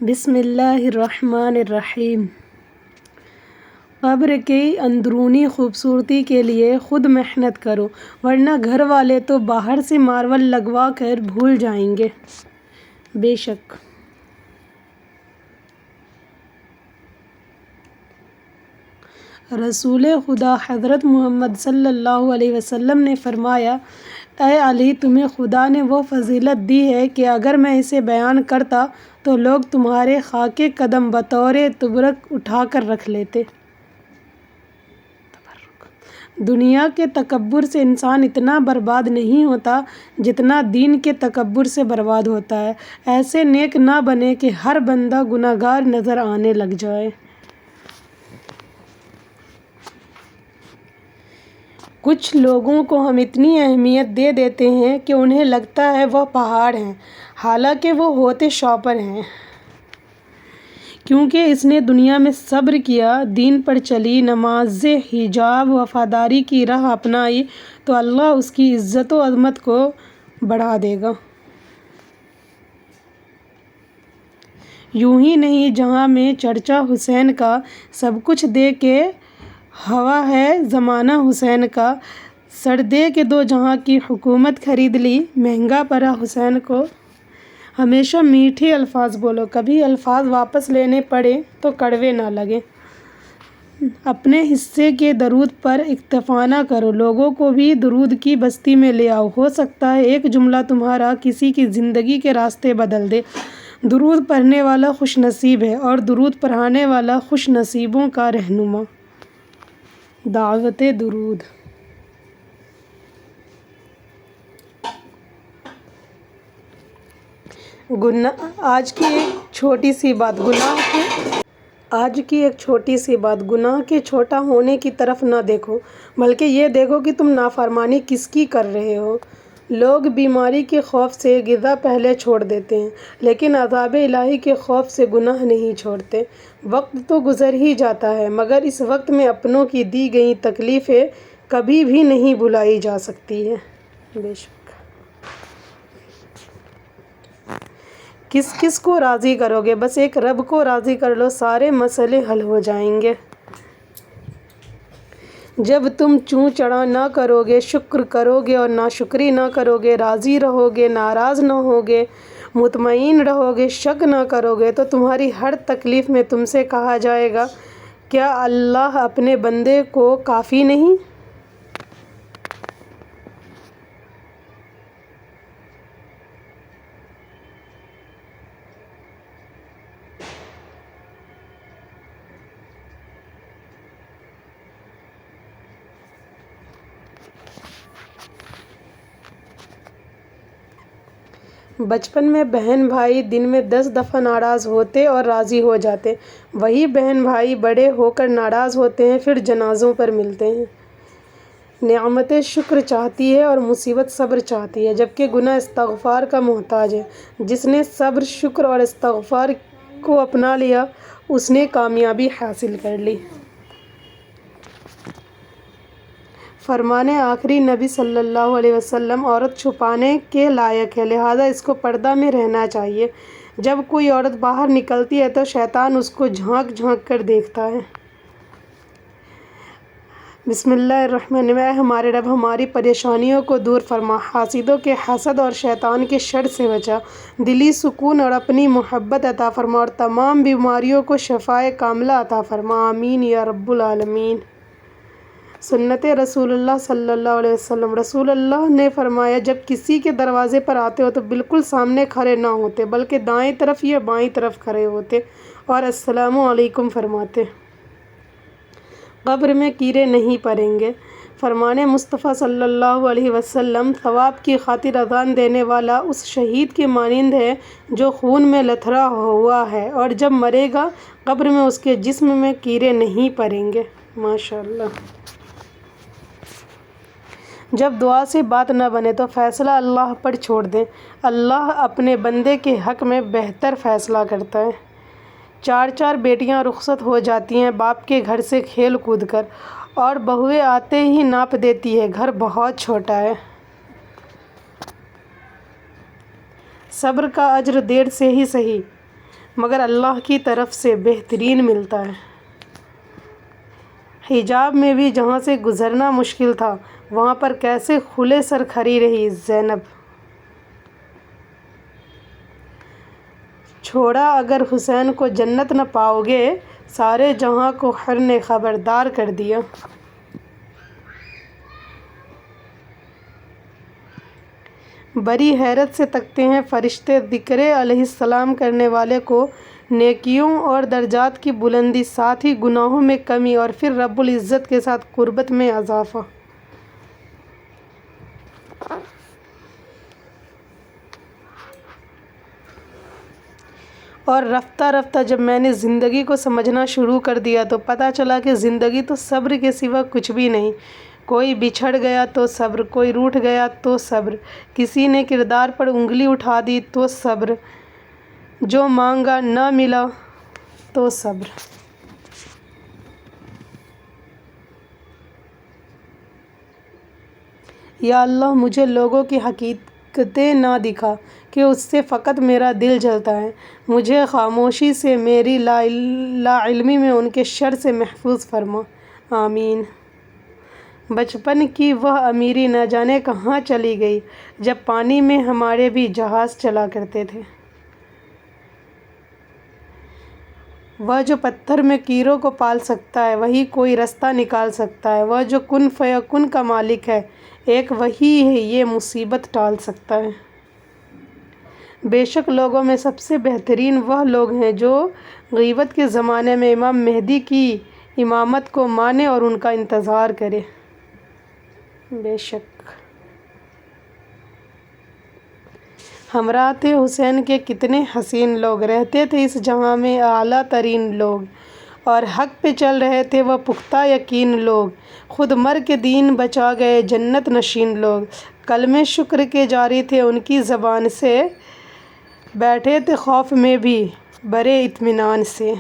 بسم اللہ الرحمن الرحیم۔ قبر کی اندرونی خوبصورتی کے لیے خود محنت کرو، ورنہ گھر والے تو باہر سے ماربل لگوا کر بھول جائیں گے۔ بے شک رسول خدا حضرت محمد صلی اللہ علیہ وسلم نے فرمایا، اے علی، تمہیں خدا نے وہ فضیلت دی ہے کہ اگر میں اسے بیان کرتا تو لوگ تمہارے خاک قدم بطور تبرک اٹھا کر رکھ لیتے۔ دنیا کے تکبر سے انسان اتنا برباد نہیں ہوتا جتنا دین کے تکبر سے برباد ہوتا ہے۔ ایسے نیک نہ بنے کہ ہر بندہ گنہگار نظر آنے لگ جائے۔ کچھ لوگوں کو ہم اتنی اہمیت دے دیتے ہیں کہ انہیں لگتا ہے وہ پہاڑ ہیں، حالانکہ وہ ہوتے شاپر ہیں۔ کیونکہ اس نے دنیا میں صبر کیا، دین پر چلی، نماز، حجاب، وفاداری کی راہ اپنائی تو اللہ اس کی عزت و عظمت کو بڑھا دے گا۔ یوں ہی نہیں، جہاں میں چرچا حسین کا، سب کچھ دے کے ہوا ہے زمانہ حسین کا، سر دے کے دو جہاں کی حکومت خرید لی، مہنگا پڑا حسین کو۔ ہمیشہ میٹھے الفاظ بولو، کبھی الفاظ واپس لینے پڑے تو کڑوے نہ لگیں۔ اپنے حصے کے درود پر اکتفا نہ کرو، لوگوں کو بھی درود کی بستی میں لے آؤ، ہو سکتا ہے ایک جملہ تمہارا کسی کی زندگی کے راستے بدل دے۔ درود پڑھنے والا خوش نصیب ہے اور درود پڑھانے والا خوش نصیبوں کا رہنما۔ دعوت درود۔ آج کی ایک چھوٹی سی بات، گناہ کے چھوٹا ہونے کی طرف نہ دیکھو، بلکہ یہ دیکھو کہ تم نافرمانی کس کی کر رہے ہو۔ لوگ بیماری کے خوف سے غذا پہلے چھوڑ دیتے ہیں، لیکن عذاب الہی کے خوف سے گناہ نہیں چھوڑتے۔ وقت تو گزر ہی جاتا ہے، مگر اس وقت میں اپنوں کی دی گئی تکلیفیں کبھی بھی نہیں بھلائی جا سکتی ہیں۔ بے شک کس کو راضی کرو گے؟ بس ایک رب کو راضی کر لو، سارے مسئلے حل ہو جائیں گے۔ جب تم چوں چڑھا نہ کرو گے، شکر کرو گے اور ناشکری نہ کرو گے، راضی رہو گے، ناراض نہ ہوگے، مطمئن رہو گے، شک نہ کرو گے، تو تمہاری ہر تکلیف میں تم سے کہا جائے گا، کیا اللہ اپنے بندے کو کافی نہیں؟ بچپن میں بہن بھائی دن میں 10 دفعہ ناراض ہوتے اور راضی ہو جاتے، وہی بہن بھائی بڑے ہو کر ناراض ہوتے ہیں، پھر جنازوں پر ملتے ہیں۔ نعمتیں شکر چاہتی ہے اور مصیبت صبر چاہتی ہے، جبکہ گناہ استغفار کا محتاج ہے۔ جس نے صبر، شکر اور استغفار کو اپنا لیا، اس نے کامیابی حاصل کر لی۔ فرمان آخری نبی صلی اللہ علیہ وسلم، عورت چھپانے کے لائق ہے، لہٰذا اس کو پردہ میں رہنا چاہیے۔ جب کوئی عورت باہر نکلتی ہے تو شیطان اس کو جھانک جھانک کر دیکھتا ہے۔ بسم اللہ الرحمن الرحیم۔ اے ہمارے رب، ہماری پریشانیوں کو دور فرما، حاسدوں کے حسد اور شیطان کے شر سے بچا، دلی سکون اور اپنی محبت عطا فرما اور تمام بیماریوں کو شفائے کاملہ عطا فرما، آمین یا رب العالمین۔ سنت رسول اللہ صلی اللہ علیہ وسلم۔ رسول اللہ نے فرمایا، جب کسی کے دروازے پر آتے ہو تو بالکل سامنے کھڑے نہ ہوتے، بلکہ دائیں طرف یا بائیں طرف کھڑے ہوتے اور السلام علیکم فرماتے۔ قبر میں کیڑے نہیں پڑیں گے۔ فرمان مصطفیٰ صلی اللہ علیہ وسلم، ثواب کی خاطر اذان دینے والا اس شہید کے مانند ہے جو خون میں لتھڑا ہوا ہے، اور جب مرے گا قبر میں اس کے جسم میں کیڑے نہیں پڑیں گے۔ ماشاءاللہ۔ جب دعا سے بات نہ بنے تو فیصلہ اللہ پر چھوڑ دیں، اللہ اپنے بندے کے حق میں بہتر فیصلہ کرتا ہے۔ 4 بیٹیاں رخصت ہو جاتی ہیں باپ کے گھر سے کھیل کود کر، اور بہویں آتے ہی ناپ دیتی ہیں، گھر بہت چھوٹا ہے۔ صبر کا اجر دیر سے ہی صحیح، مگر اللہ کی طرف سے بہترین ملتا ہے۔ حجاب میں بھی جہاں سے گزرنا مشکل تھا وہاں پر کیسے کھلے سر کھڑی رہی زینب۔ چھوڑا اگر حسین کو جنت نہ پاؤ گے، سارے جہاں کو حر نے خبردار کر دیا۔ بڑی حیرت سے تکتے ہیں فرشتے ذکر علیہ السلام کرنے والے کو، نیکیوں اور درجات کی بلندی، ساتھ ہی گناہوں میں کمی اور پھر رب العزت کے ساتھ قربت میں اضافہ۔ اور رفتہ رفتہ جب میں نے زندگی کو سمجھنا شروع کر دیا تو پتہ چلا کہ زندگی تو صبر کے سوا کچھ بھی نہیں۔ کوئی بچھڑ گیا تو صبر، کوئی روٹھ گیا تو صبر، کسی نے کردار پر انگلی اٹھا دی تو صبر، جو مانگا نہ ملا تو صبر۔ یا اللہ مجھے لوگوں کی حقیقتیں نہ دکھا کہ اس سے فقط میرا دل جلتا ہے، مجھے خاموشی سے، میری لا علمی میں ان کے شر سے محفوظ فرما، آمین۔ بچپن کی وہ امیری نہ جانے کہاں چلی گئی جب پانی میں ہمارے بھی جہاز چلا کرتے تھے۔ وہ جو پتھر میں کیڑوں کو پال سکتا ہے وہی کوئی رستہ نکال سکتا ہے، وہ جو کن فیکون کا مالک ہے ایک وہی ہے یہ مصیبت ٹال سکتا ہے۔ بے شک لوگوں میں سب سے بہترین وہ لوگ ہیں جو غیبت کے زمانے میں امام مہدی کی امامت کو مانے اور ان کا انتظار کرے۔ بے شک ہمراہ تھے حسین کے کتنے حسین لوگ، رہتے تھے اس جہاں میں اعلیٰ ترین لوگ، اور حق پہ چل رہے تھے وہ پختہ یقین لوگ، خود مر کے دین بچا گئے جنت نشین لوگ، کلمے شکر کے جاری تھے ان کی زبان سے، بیٹھے تھے خوف میں بھی بڑے اطمینان سے۔